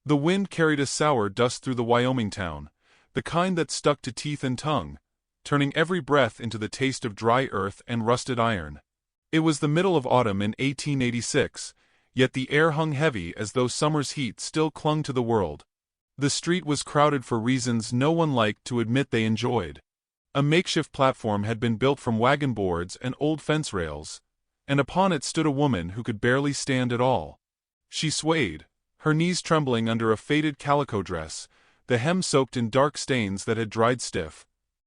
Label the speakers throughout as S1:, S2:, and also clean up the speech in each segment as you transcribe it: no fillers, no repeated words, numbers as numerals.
S1: The wind carried a sour dust through the Wyoming town, the kind that stuck to teeth and tongue, turning every breath into the taste of dry earth and rusted iron. It was the middle of autumn in 1886, yet the air hung heavy as though summer's heat still clung to the world. The street was crowded for reasons no one liked to admit they enjoyed. A makeshift platform had been built from wagon boards and old fence rails, and upon it stood a woman who could barely stand at all. She swayed, her knees trembling under a faded calico dress, the hem soaked in dark stains that had dried stiff.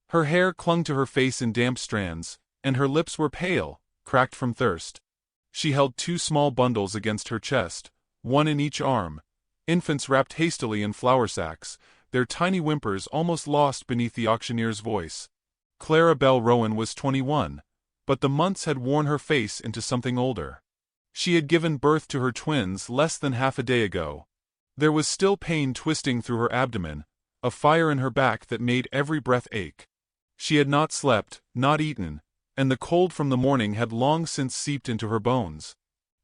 S1: Her hair clung to her face in damp strands, and her lips were pale, cracked from thirst. She held two small bundles against her chest, one in each arm, infants wrapped hastily in flour sacks, their tiny whimpers almost lost beneath the auctioneer's voice. Clara Belle Rowan was 21, but the months had worn her face into something older. She had given birth to her twins less than half a day ago. There was still pain twisting through her abdomen, a fire in her back that made every breath ache. She had not slept, not eaten, and the cold from the morning had long since seeped into her bones.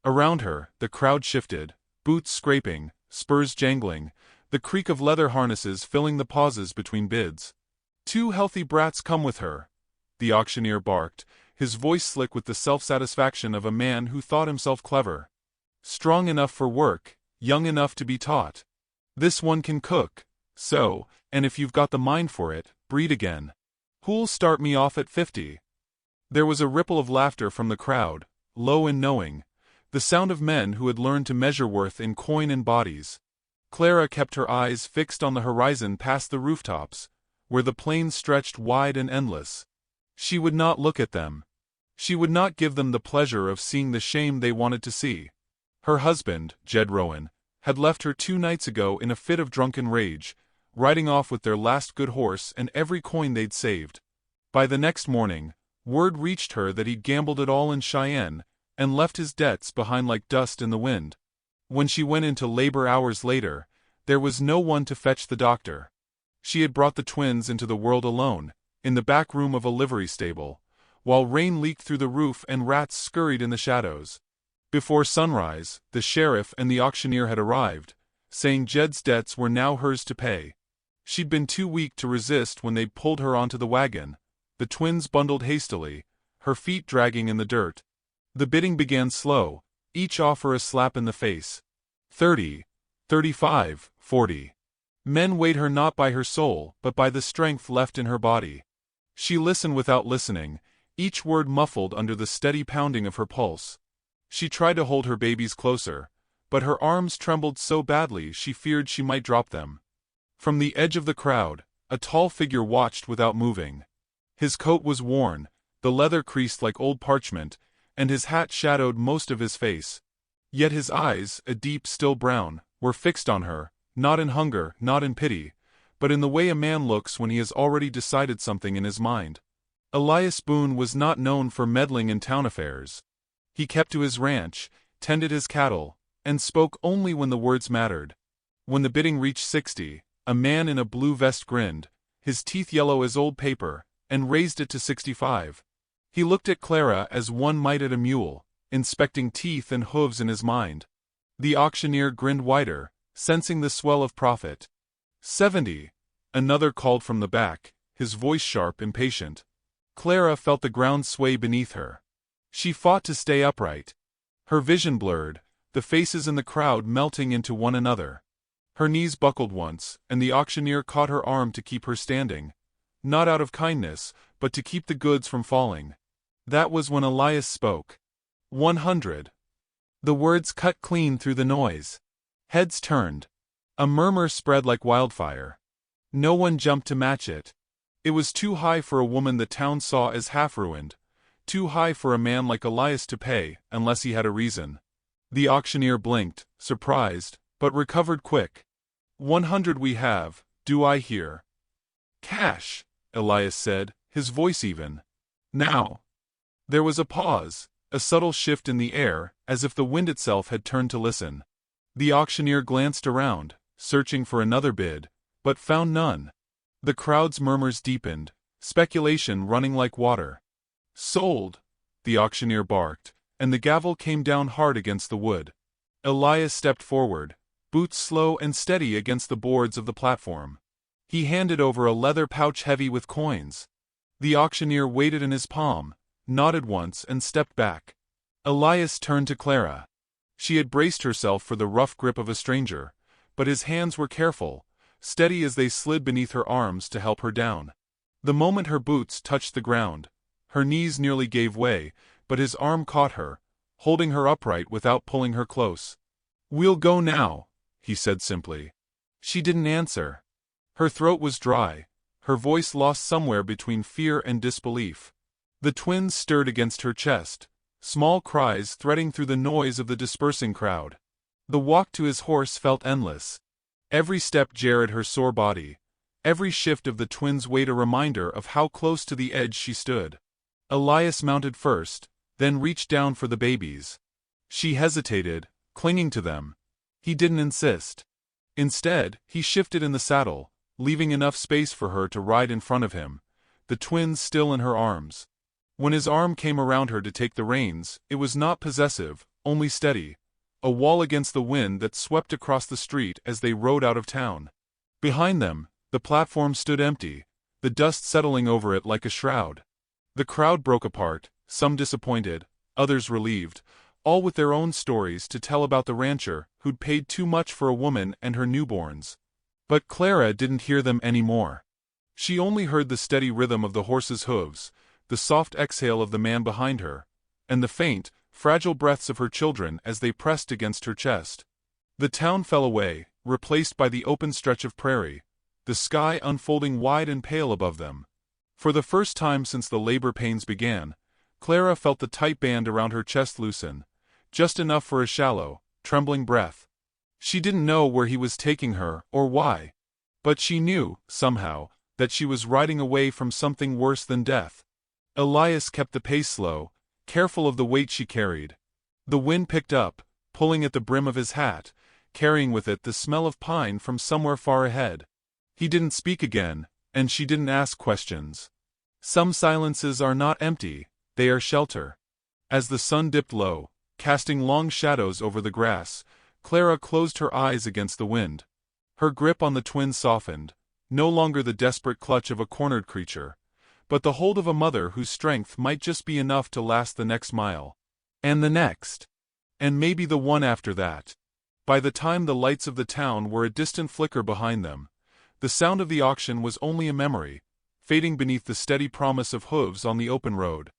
S1: Around her, the crowd shifted, boots scraping, spurs jangling, the creak of leather harnesses filling the pauses between bids. "Two healthy brats come with her," the auctioneer barked, his voice slick with the self-satisfaction of a man who thought himself clever. "Strong enough for work, young enough to be taught. This one can cook, sew, and if you've got the mind for it, breed again. Who'll start me off at 50? There was a ripple of laughter from the crowd, low and knowing, the sound of men who had learned to measure worth in coin and bodies. Clara kept her eyes fixed on the horizon past the rooftops, where the plains stretched wide and endless. She would not look at them. She would not give them the pleasure of seeing the shame they wanted to see. Her husband, Jed Rowan, had left her 2 nights ago in a fit of drunken rage, riding off with their last good horse and every coin they'd saved. By the next morning, word reached her that he'd gambled it all in Cheyenne, and left his debts behind like dust in the wind. When she went into labor hours later, there was no one to fetch the doctor. She had brought the twins into the world alone, in the back room of a livery stable, while rain leaked through the roof and rats scurried in the shadows. Before sunrise, the sheriff and the auctioneer had arrived, saying Jed's debts were now hers to pay. She'd been too weak to resist when they'd pulled her onto the wagon. The twins bundled hastily, her feet dragging in the dirt. The bidding began slow, each offer a slap in the face. 30, 35, 40. Men weighed her not by her soul, but by the strength left in her body. She listened without listening, each word muffled under the steady pounding of her pulse. She tried to hold her babies closer, but her arms trembled so badly she feared she might drop them. From the edge of the crowd, a tall figure watched without moving. His coat was worn, the leather creased like old parchment, and his hat shadowed most of his face. Yet his eyes, a deep still brown, were fixed on her, not in hunger, not in pity, but in the way a man looks when he has already decided something in his mind. Elias Boone was not known for meddling in town affairs. He kept to his ranch, tended his cattle, and spoke only when the words mattered. When the bidding reached 60, a man in a blue vest grinned, his teeth yellow as old paper, and raised it to 65. He looked at Clara as one might at a mule, inspecting teeth and hooves in his mind. The auctioneer grinned wider, sensing the swell of profit. 70. Another called from the back, his voice sharp, impatient. Clara felt the ground sway beneath her. She fought to stay upright. Her vision blurred, the faces in the crowd melting into one another. Her knees buckled once, and the auctioneer caught her arm to keep her standing. Not out of kindness, but to keep the goods from falling. That was when Elias spoke. 100. The words cut clean through the noise. Heads turned. A murmur spread like wildfire. No one jumped to match it. It was too high for a woman the town saw as half-ruined, too high for a man like Elias to pay, unless he had a reason. The auctioneer blinked, surprised, but recovered quick. 100 we have, do I hear? Cash, Elias said, his voice even. Now. There was a pause, a subtle shift in the air, as if the wind itself had turned to listen. The auctioneer glanced around, searching for another bid, but found none. The crowd's murmurs deepened, speculation running like water. Sold, the auctioneer barked, and the gavel came down hard against the wood. Elias stepped forward, boots slow and steady against the boards of the platform. He handed over a leather pouch heavy with coins. The auctioneer waited in his palm, nodded once and stepped back. Elias turned to Clara. She had braced herself for the rough grip of a stranger, but his hands were careful, steady as they slid beneath her arms to help her down. The moment her boots touched the ground, her knees nearly gave way, but his arm caught her, holding her upright without pulling her close. "We'll go now," he said simply. She didn't answer. Her throat was dry, her voice lost somewhere between fear and disbelief. The twins stirred against her chest, small cries threading through the noise of the dispersing crowd. The walk to his horse felt endless. Every step jarred her sore body, every shift of the twins' weight a reminder of how close to the edge she stood. Elias mounted first, then reached down for the babies. She hesitated, clinging to them. He didn't insist. Instead, he shifted in the saddle, leaving enough space for her to ride in front of him, the twins still in her arms. When his arm came around her to take the reins, it was not possessive, only steady, a wall against the wind that swept across the street as they rode out of town. Behind them, the platform stood empty, the dust settling over it like a shroud. The crowd broke apart, some disappointed, others relieved, all with their own stories to tell about the rancher who'd paid too much for a woman and her newborns. But Clara didn't hear them anymore. She only heard the steady rhythm of the horse's hooves, the soft exhale of the man behind her, and the faint, fragile breaths of her children as they pressed against her chest. The town fell away, replaced by the open stretch of prairie, the sky unfolding wide and pale above them. For the first time since the labor pains began, Clara felt the tight band around her chest loosen, just enough for a shallow, trembling breath. She didn't know where he was taking her or why, but she knew, somehow, that she was riding away from something worse than death. Elias kept the pace slow, careful of the weight she carried. The wind picked up, pulling at the brim of his hat, carrying with it the smell of pine from somewhere far ahead. He didn't speak again, and she didn't ask questions. Some silences are not empty, they are shelter. As the sun dipped low, casting long shadows over the grass, Clara closed her eyes against the wind. Her grip on the twins softened, no longer the desperate clutch of a cornered creature, but the hold of a mother whose strength might just be enough to last the next mile. And the next. And maybe the one after that. By the time the lights of the town were a distant flicker behind them, the sound of the auction was only a memory, fading beneath the steady promise of hooves on the open road.